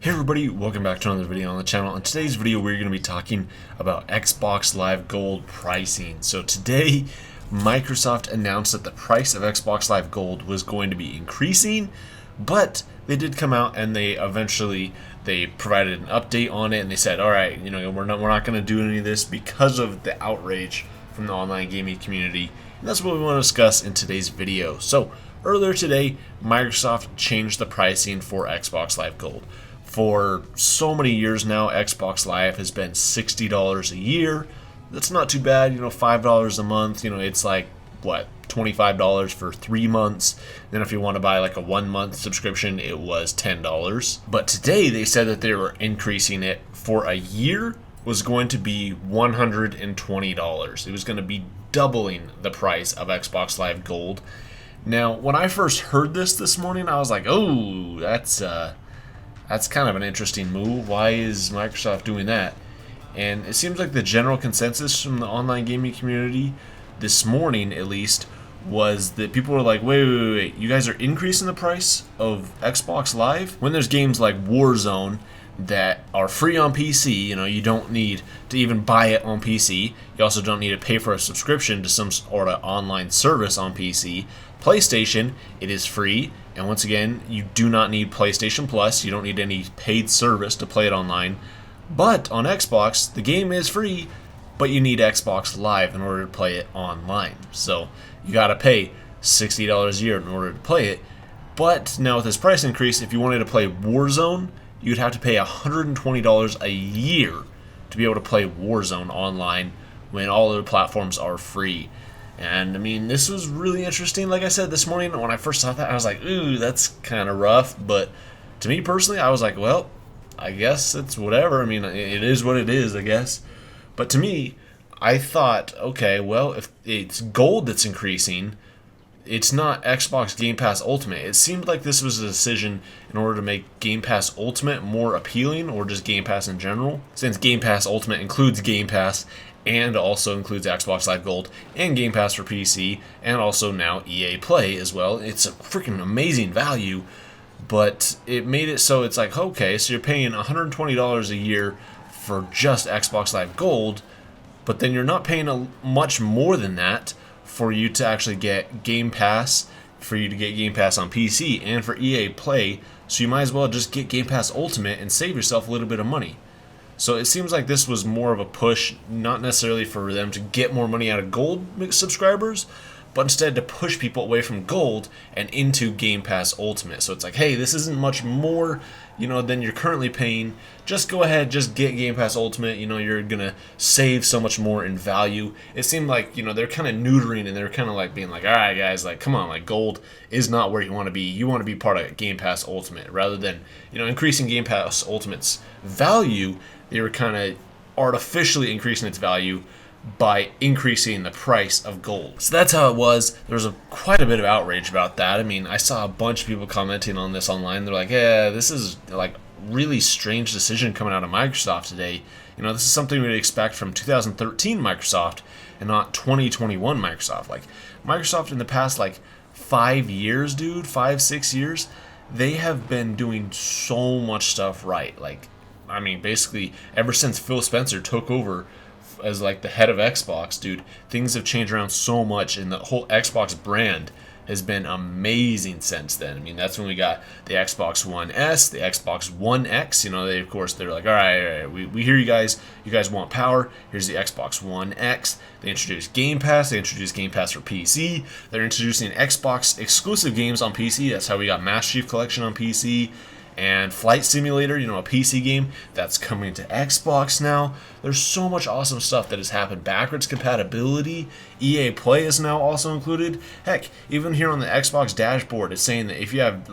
Hey everybody, welcome back to another video on the channel. In today's video, we're going to be talking about Xbox Live Gold pricing. So today, Microsoft announced that the price of Xbox Live Gold was going to be increasing, but they did come out and they provided an update on it, and they said, all right, we're not going to do any of this because of the outrage from the online gaming community. And that's what we want to discuss in today's video. So earlier today, Microsoft changed the pricing for Xbox Live Gold. For so many years now, Xbox Live has been $60 a year. That's not too bad, $5 a month. It's like, what, $25 for 3 months. Then if you want to buy like a 1 month subscription, it was $10. But today they said that they were increasing it for a year was going to be $120. It was going to be doubling the price of Xbox Live Gold. Now, when I first heard this morning, I was like, oh, that's kind of an interesting move. Why is Microsoft doing that? And it seems like the general consensus from the online gaming community this morning, at least, was that people were like, wait, you guys are increasing the price of Xbox Live? When there's games like Warzone that are free on PC, you don't need to even buy it on PC. You also don't need to pay for a subscription to some sort of online service on PC. PlayStation, it is free, and once again, you do not need PlayStation Plus. You don't need any paid service to play it online. But on Xbox, the game is free, but you need Xbox Live in order to play it online. So you gotta pay $60 a year in order to play it. But now with this price increase, if you wanted to play Warzone, you'd have to pay $120 a year to be able to play Warzone online when all other platforms are free. And I mean, this was really interesting. Like I said this morning, when I first saw that, I was like, ooh, that's kind of rough. But to me personally, I was like, well, I guess it's whatever. I mean, it is what it is, I guess. But to me, I thought, okay, well, if it's gold that's increasing, it's not Xbox Game Pass Ultimate. It seemed like this was a decision in order to make Game Pass Ultimate more appealing, or just Game Pass in general. Since Game Pass Ultimate includes Game Pass and also includes Xbox Live Gold and Game Pass for PC, and also now EA Play as well. It's a freaking amazing value, but it made it so it's like, okay, so you're paying $120 a year for just Xbox Live Gold, but then you're not paying much more than that for you to actually get Game Pass, for you to get Game Pass on PC, and for EA Play, so you might as well just get Game Pass Ultimate and save yourself a little bit of money. So it seems like this was more of a push, not necessarily for them to get more money out of Gold subscribers, but instead to push people away from Gold and into Game Pass Ultimate. So it's like, hey, this isn't much more, than you're currently paying. Just go ahead, just get Game Pass Ultimate. You're gonna save so much more in value. It seemed like, they're kind of neutering, and they're kind of like being like, all right, guys, like, come on, like, Gold is not where you want to be. You want to be part of Game Pass Ultimate, rather than, increasing Game Pass Ultimate's value. They were kind of artificially increasing its value by increasing the price of gold. So that's how it was. There was quite a bit of outrage about that. I mean, I saw a bunch of people commenting on this online. They're like, yeah, this is like really strange decision coming out of Microsoft today. This is something we'd expect from 2013 Microsoft and not 2021 Microsoft. Like, Microsoft in the past, 5 years, dude, 5-6 years, they have been doing so much stuff right. Basically, ever since Phil Spencer took over as the head of Xbox, dude, things have changed around so much, and the whole Xbox brand has been amazing since then. I mean, that's when we got the Xbox One S, the Xbox One X. They're like, all right, we hear you guys. You guys want power. Here's the Xbox One X. They introduced Game Pass. They introduced Game Pass for PC. They're introducing Xbox exclusive games on PC. That's how we got Master Chief Collection on PC. And Flight Simulator, a PC game that's coming to Xbox now. There's so much awesome stuff that has happened. Backwards compatibility, EA Play is now also included. Heck, even here on the Xbox dashboard, it's saying that if you have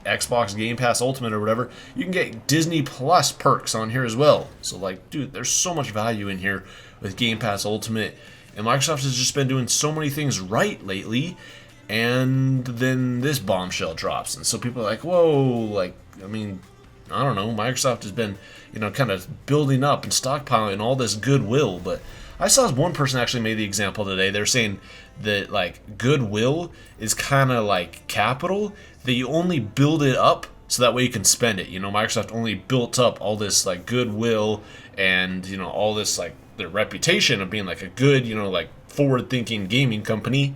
Xbox Game Pass Ultimate or whatever, you can get Disney Plus perks on here as well. So dude, there's so much value in here with Game Pass Ultimate. And Microsoft has just been doing so many things right lately. And then this bombshell drops, and so people are like, whoa, I don't know, Microsoft has been, kind of building up and stockpiling all this goodwill. But I saw one person actually made the example today. They're saying that, goodwill is kind of like capital, that you only build it up so that way you can spend it. Microsoft only built up all this like goodwill and all this like their reputation of being like a good like forward-thinking gaming company,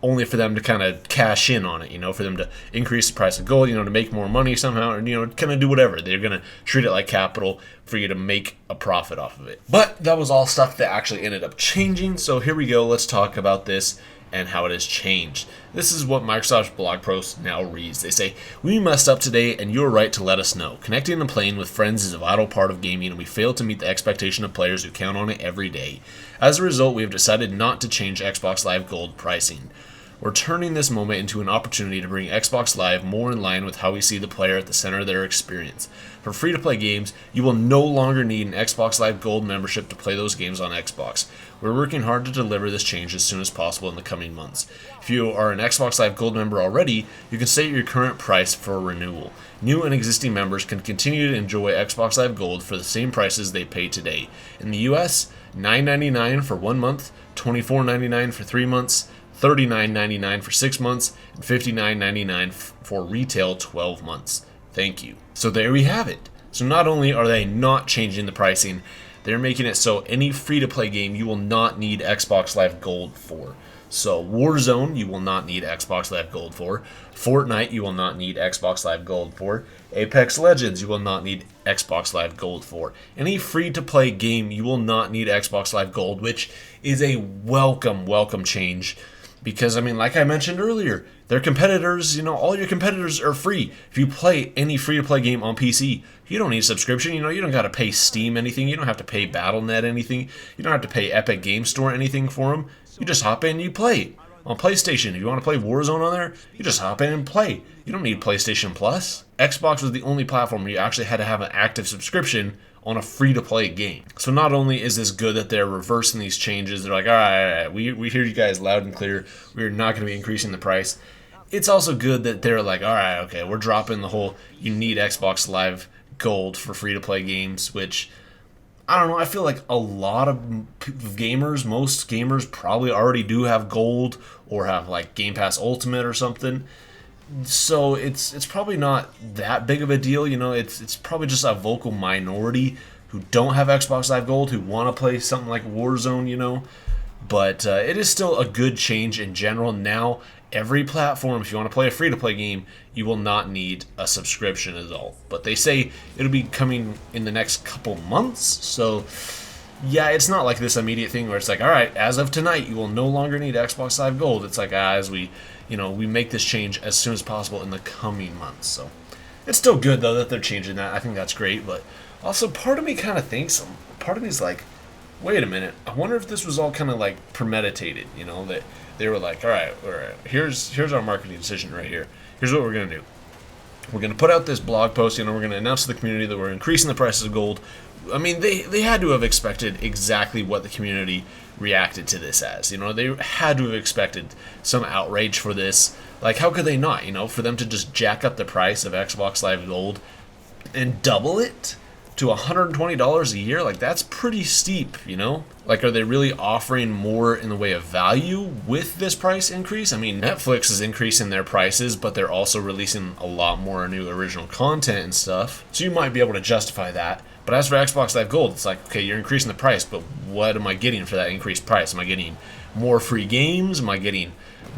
only for them to kind of cash in on it, for them to increase the price of gold, to make more money somehow, or, kind of do whatever. They're going to treat it like capital for you to make a profit off of it. But that was all stuff that actually ended up changing. So here we go. Let's talk about this and how it has changed. This is what Microsoft's blog post now reads. They say, "We messed up today and you're right to let us know. Connecting and playing with friends is a vital part of gaming and we failed to meet the expectation of players who count on it every day. As a result, we have decided not to change Xbox Live Gold pricing. We're turning this moment into an opportunity to bring Xbox Live more in line with how we see the player at the center of their experience. For free-to-play games, you will no longer need an Xbox Live Gold membership to play those games on Xbox. We're working hard to deliver this change as soon as possible in the coming months. If you are an Xbox Live Gold member already, you can set your current price for renewal. New and existing members can continue to enjoy Xbox Live Gold for the same prices they pay today. In the US, $9.99 for 1 month, $24.99 for 3 months, $39.99 for 6 months, and $59.99 for retail 12 months. Thank you." So there we have it. So not only are they not changing the pricing, they're making it so any free-to-play game you will not need Xbox Live Gold for. So Warzone, you will not need Xbox Live Gold for. Fortnite, you will not need Xbox Live Gold for. Apex Legends, you will not need Xbox Live Gold for. Any free-to-play game, you will not need Xbox Live Gold, which is a welcome change. Because, like I mentioned earlier, their competitors, all your competitors are free. If you play any free-to-play game on PC, you don't need a subscription. You don't got to pay Steam anything. You don't have to pay Battle.net anything. You don't have to pay Epic Game Store anything for them. You just hop in and you play. On PlayStation, if you want to play Warzone on there, you just hop in and play. You don't need PlayStation Plus. Xbox was the only platform where you actually had to have an active subscription on a free-to-play game. So not only is this good that they're reversing these changes, they're like, all right, we hear you guys loud and clear, we're not going to be increasing the price. It's also good that they're like, all right, okay, we're dropping the whole you need Xbox Live Gold for free-to-play games, which, I don't know, I feel like a lot of gamers, most gamers probably already do have Gold or have like Game Pass Ultimate or something. So it's probably not that big of a deal, it's probably just a vocal minority who don't have Xbox Live Gold who want to play something like Warzone, but it is still a good change in general. Now every platform, if you want to play a free-to-play game, you will not need a subscription at all. But they say it'll be coming in the next couple months, so yeah, it's not like this immediate thing where it's like, all right, as of tonight, you will no longer need Xbox Live Gold. It's like, as we make this change as soon as possible in the coming months. So it's still good, though, that they're changing that. I think that's great. But also, part of me kind of thinks, part of me is like, wait a minute. I wonder if this was all kind of like premeditated, that they were like, all right, here's our marketing decision right here. Here's what we're going to do. We're going to put out this blog post, we're going to announce to the community that we're increasing the prices of gold. They had to have expected exactly what the community reacted to this as. They had to have expected some outrage for this. Like, how could they not? For them to just jack up the price of Xbox Live Gold and double it to $120 a year, like, that's pretty steep, Like, are they really offering more in the way of value with this price increase? Netflix is increasing their prices, but they're also releasing a lot more new original content and stuff. So you might be able to justify that. But as for Xbox Live Gold, it's like, okay, you're increasing the price, but what am I getting for that increased price? Am I getting more free games? Am I getting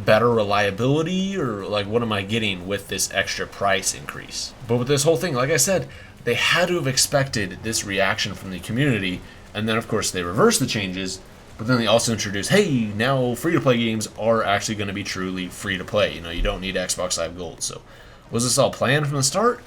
better reliability? Or, like, what am I getting with this extra price increase? But with this whole thing, like I said, they had to have expected this reaction from the community, and then, of course, they reversed the changes, but then they also introduced, hey, now free-to-play games are actually going to be truly free-to-play. You don't need Xbox Live Gold. So was this all planned from the start?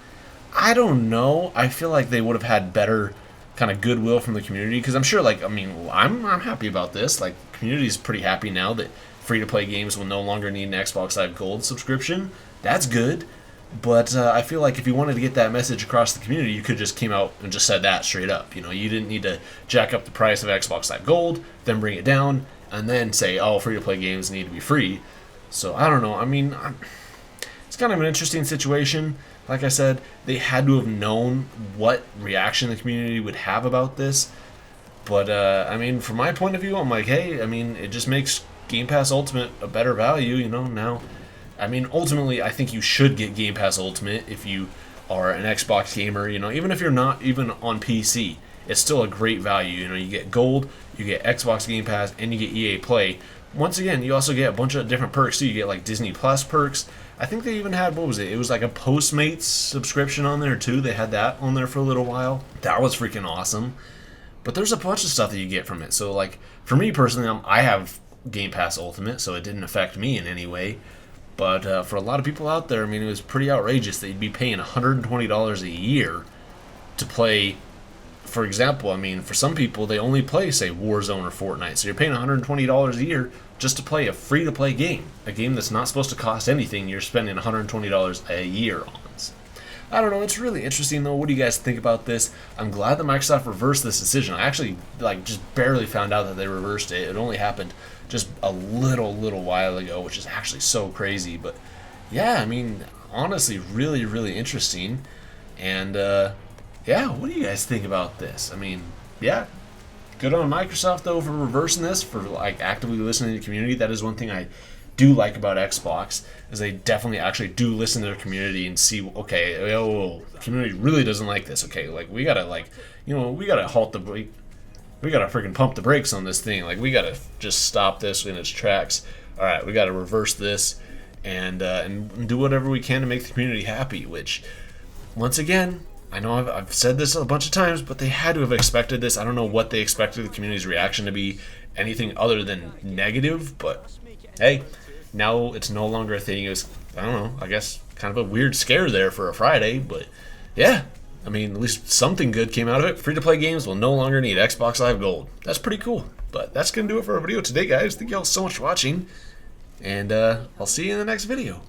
I don't know. I feel like they would have had better kind of goodwill from the community, because I'm sure, I'm happy about this. Like, the community is pretty happy now that free-to-play games will no longer need an Xbox Live Gold subscription. That's good. But I feel like if you wanted to get that message across the community, you could just came out and just said that straight up. You didn't need to jack up the price of Xbox Live Gold, then bring it down, and then say, oh, free-to-play games need to be free. So, I don't know. It's kind of an interesting situation. Like I said, they had to have known what reaction the community would have about this. But, from my point of view, I'm like, hey, it just makes Game Pass Ultimate a better value, now. Ultimately, I think you should get Game Pass Ultimate if you are an Xbox gamer, even if you're not even on PC, it's still a great value. You get gold, you get Xbox Game Pass, and you get EA Play. Once again, you also get a bunch of different perks too. You get like Disney Plus perks. I think they even had, what was it? It was like a Postmates subscription on there too. They had that on there for a little while. That was freaking awesome. But there's a bunch of stuff that you get from it. So like for me personally, I have Game Pass Ultimate, so it didn't affect me in any way. But for a lot of people out there, I mean, it was pretty outrageous that you'd be paying $120 a year to play. For example, I mean, for some people, they only play, say, Warzone or Fortnite. So you're paying $120 a year just to play a free-to-play game. A game that's not supposed to cost anything, you're spending $120 a year on. I don't know, it's really interesting, though. What do you guys think about this? I'm glad that Microsoft reversed this decision. I actually, just barely found out that they reversed it. It only happened just a little while ago, which is actually so crazy. But, yeah, I mean, honestly, really, really interesting. And, yeah, what do you guys think about this? I mean, yeah, good on Microsoft though for reversing this, for actively listening to the community. That is one thing I do like about Xbox, is they definitely actually do listen to their community and see, okay, the community really doesn't like this. Okay, we gotta we gotta halt the brake. We gotta freaking pump the brakes on this thing. We gotta just stop this in its tracks. All right, we gotta reverse this and do whatever we can to make the community happy. Which, once again, I know I've said this a bunch of times, but they had to have expected this. I don't know what they expected the community's reaction to be, anything other than negative, but hey, now it's no longer a thing. It was, I don't know, I guess kind of a weird scare there for a Friday, but yeah, I mean, at least something good came out of it. Free-to-play games will no longer need Xbox Live Gold. That's pretty cool. But that's going to do it for our video today, guys. Thank you all so much for watching, and I'll see you in the next video.